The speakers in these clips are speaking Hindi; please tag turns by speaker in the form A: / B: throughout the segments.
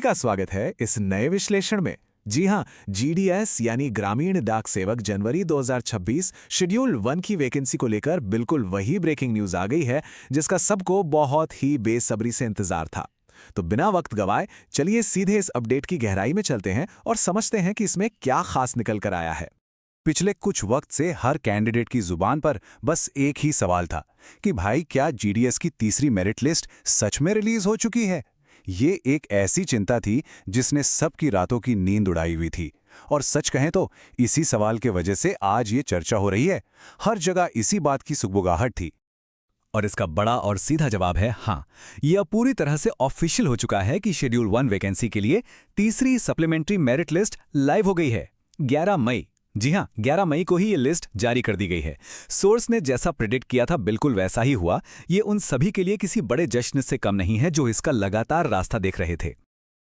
A: का स्वागत है इस नए विश्लेषण में। जी हां, जीडीएस यानी ग्रामीण डाक सेवक जनवरी 2026 शेड्यूल 1 की वैकेंसी को लेकर बिल्कुल वही ब्रेकिंग न्यूज आ गई है जिसका सबको बहुत ही बेसब्री से इंतजार था। तो बिना वक्त गवाए चलिए सीधे इस अपडेट की गहराई में चलते हैं और समझते हैं कि इसमें क्या खास निकल कर आया है।
B: पिछले कुछ वक्त से हर कैंडिडेट की जुबान पर बस एक ही सवाल था कि भाई क्या जीडीएस की तीसरी मेरिट लिस्ट सच में रिलीज हो चुकी है। ये एक ऐसी चिंता थी जिसने सबकी रातों की नींद उड़ाई हुई थी। और सच कहें तो इसी सवाल के वजह से आज ये चर्चा हो रही है। हर जगह इसी बात की सुगबुगाहट थी।
C: और इसका बड़ा और सीधा जवाब है हाँ। यह पूरी तरह से ऑफिशियल हो चुका है कि शेड्यूल 1 वैकेंसी के लिए तीसरी सप्लीमेंट्री मेरिट लिस्ट लाइव हो गई है 11 मई। जी हाँ, 11 मई को ही ये लिस्ट जारी कर दी गई है। सोर्स ने जैसा प्रेडिक्ट किया था बिल्कुल वैसा ही हुआ। ये उन सभी के लिए किसी बड़े जश्न से कम नहीं है जो इसका लगातार रास्ता देख रहे थे।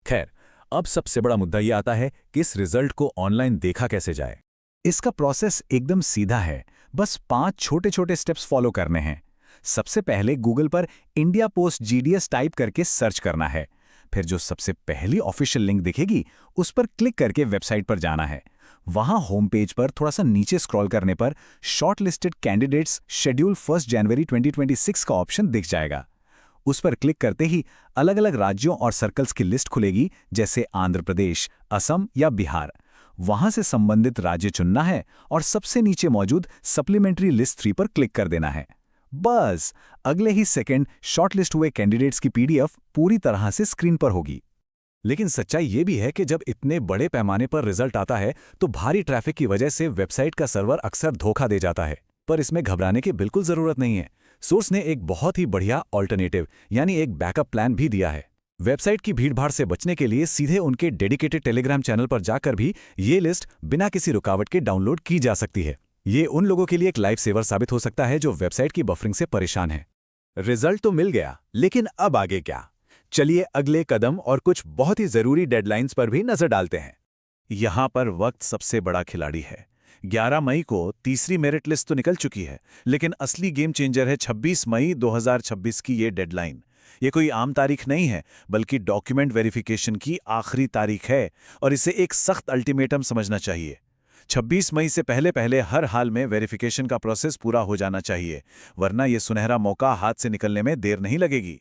D: खैर, अब सबसे बड़ा मुद्दा ये आता है कि इस रिजल्ट को ऑनलाइन देखा कैसे जाए।
B: इसका प्रोसेस एकदम सीधा है। बस 5 छोटे छोटे स्टेप्स फॉलो करने हैं। सबसे पहले गूगल पर इंडिया पोस्ट जीडीएस टाइप करके सर्च करना है। फिर जो सबसे पहली ऑफिशियल लिंक दिखेगी उस पर क्लिक करके वेबसाइट पर जाना है। वहां होम पेज पर थोड़ा सा नीचे स्क्रॉल करने पर शॉर्ट लिस्टेड कैंडिडेट्स शेड्यूल 1 जनवरी 2026 का ऑप्शन दिख जाएगा। उस पर क्लिक करते ही अलग अलग राज्यों और सर्कल्स की लिस्ट खुलेगी, जैसे आंध्र प्रदेश, असम या बिहार। वहां से संबंधित राज्य चुनना है और सबसे नीचे मौजूद सप्लीमेंट्री लिस्ट 3 पर क्लिक कर देना है। बस अगले ही सेकंड शॉर्टलिस्ट हुए कैंडिडेट्स की पीडीएफ पूरी तरह से स्क्रीन पर होगी।
D: लेकिन सच्चाई ये भी है कि जब इतने बड़े पैमाने पर रिजल्ट आता है तो भारी ट्रैफिक की वजह से वेबसाइट का सर्वर अक्सर धोखा दे जाता है। पर इसमें घबराने की बिल्कुल जरूरत नहीं है। सोर्स ने एक बहुत ही बढ़िया ऑल्टरनेटिव यानी एक बैकअप प्लान भी दिया है। वेबसाइट की भीड़भाड़ से बचने के लिए सीधे उनके डेडिकेटेड टेलीग्राम चैनल पर जाकर भी ये लिस्ट बिना किसी रुकावट के डाउनलोड की जा सकती है। ये उन लोगों के लिए एक लाइफ सेवर साबित हो सकता है जो वेबसाइट की बफरिंग से परेशान है।
A: रिजल्ट तो मिल गया, लेकिन अब आगे क्या? चलिए अगले कदम और कुछ बहुत ही जरूरी डेडलाइंस पर भी नजर डालते हैं। यहां पर वक्त सबसे बड़ा खिलाड़ी है। 11 मई को तीसरी मेरिट लिस्ट तो निकल चुकी है, लेकिन असली गेम चेंजर है 26 मई 2026 की ये डेडलाइन। ये कोई आम तारीख नहीं है, बल्कि डॉक्यूमेंट वेरिफिकेशन की आखिरी तारीख है और इसे एक सख्त अल्टीमेटम समझना चाहिए। 26 मई से पहले पहले हर हाल में वेरिफिकेशन का प्रोसेस पूरा हो जाना चाहिए, वरना यह सुनहरा मौका हाथ से निकलने में देर नहीं लगेगी।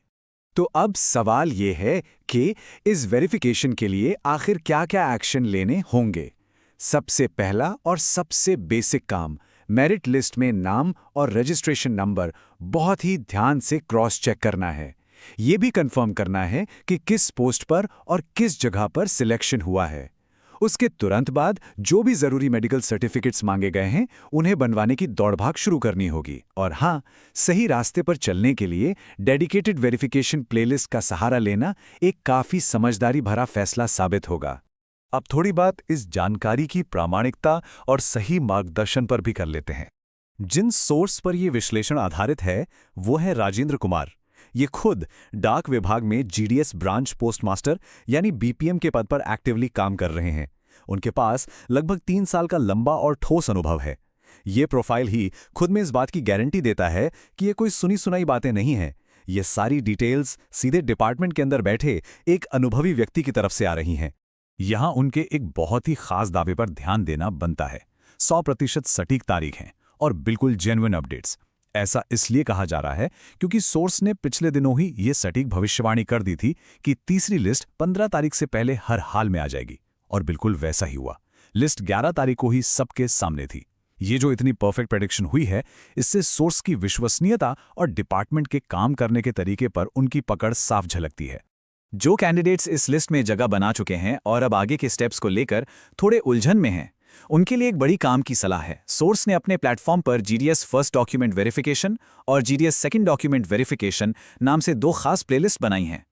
B: तो अब सवाल ये है कि इस वेरिफिकेशन के लिए आखिर क्या-क्या एक्शन लेने होंगे। सबसे पहला और सबसे बेसिक काम, मेरिट लिस्ट में नाम और रजिस्ट्रेशन नंबर बहुत ही ध्यान से क्रॉस चेक करना है। ये भी कंफर्म करना है कि किस पोस्ट पर और किस जगह पर सिलेक्शन हुआ है। उसके तुरंत बाद जो भी जरूरी मेडिकल सर्टिफिकेट्स मांगे गए हैं उन्हें बनवाने की दौड़भाग शुरू करनी होगी। और हाँ, सही रास्ते पर चलने के लिए डेडिकेटेड वेरिफिकेशन प्लेलिस्ट का सहारा लेना एक काफी समझदारी भरा फैसला साबित होगा।
D: अब थोड़ी बात इस जानकारी की प्रामाणिकता और सही मार्गदर्शन पर भी कर लेते हैं। जिन सोर्स पर यह विश्लेषण आधारित है वो है राजेंद्र कुमार। ये खुद डाक विभाग में जीडीएस ब्रांच पोस्टमास्टर यानी बीपीएम के पद पर एक्टिवली काम कर रहे हैं। उनके पास लगभग 3 साल का लंबा और ठोस अनुभव है। ये प्रोफाइल ही खुद में इस बात की गारंटी देता है कि ये कोई सुनी सुनाई बातें नहीं हैं। ये सारी डिटेल्स सीधे डिपार्टमेंट के अंदर बैठे एक अनुभवी व्यक्ति की तरफ से आ रही हैं। यहां उनके एक बहुत ही खास दावे पर ध्यान देना बनता है। 100% सटीक तारीख है और बिल्कुल जेन्युइन अपडेट्स। ऐसा इसलिए कहा जा रहा है क्योंकि सोर्स ने पिछले दिनों ही ये सटीक भविष्यवाणी कर दी थी कि तीसरी लिस्ट 15 तारीख से पहले हर हाल में आ जाएगी, और बिल्कुल वैसा ही हुआ। लिस्ट 11 तारीख को ही सबके सामने थी। ये जो इतनी परफेक्ट प्रेडिक्शन हुई है, इससे सोर्स की विश्वसनीयता और डिपार्टमेंट के काम करने के तरीके पर उनकी पकड़ साफ झलकती है।
C: जो कैंडिडेट्स इस लिस्ट में जगह बना चुके हैं और अब आगे के स्टेप्स को लेकर थोड़े उलझन में हैं, उनके लिए एक बड़ी काम की सलाह है। सोर्स ने अपने प्लेटफॉर्म पर जीडीएस फर्स्ट डॉक्यूमेंट वेरिफिकेशन और जीडीएस सेकंड डॉक्यूमेंट वेरिफिकेशन नाम से 2 खास प्लेलिस्ट बनाई हैं।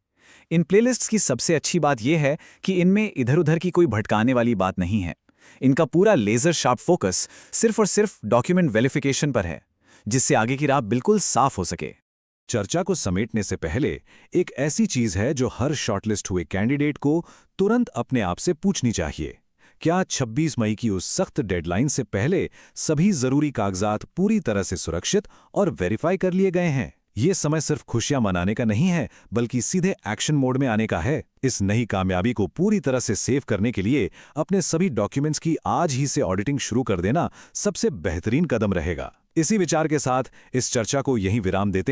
C: इन प्लेलिस्ट्स की सबसे अच्छी बात यह है कि इनमें इधर उधर की कोई भटकाने वाली बात नहीं है। इनका पूरा लेजर शार्प फोकस सिर्फ और सिर्फ डॉक्यूमेंट वेरिफिकेशन पर है, जिससे आगे की राह बिल्कुल साफ हो सके।
D: चर्चा को समेटने से पहले एक ऐसी चीज है जो हर शॉर्टलिस्ट हुए कैंडिडेट को तुरंत अपने आप से पूछनी चाहिए। क्या 26 मई की उस सख्त डेडलाइन से पहले सभी जरूरी कागजात पूरी तरह से सुरक्षित और वेरीफाई कर लिए गए हैं? ये समय सिर्फ खुशियां मनाने का नहीं है, बल्कि सीधे एक्शन मोड में आने का है। इस नई कामयाबी को पूरी तरह से सेव करने के लिए अपने सभी डॉक्यूमेंट्स की आज ही से ऑडिटिंग शुरू कर देना सबसे बेहतरीन कदम रहेगा। इसी विचार के साथ इस चर्चा को यहीं विराम देते हैं।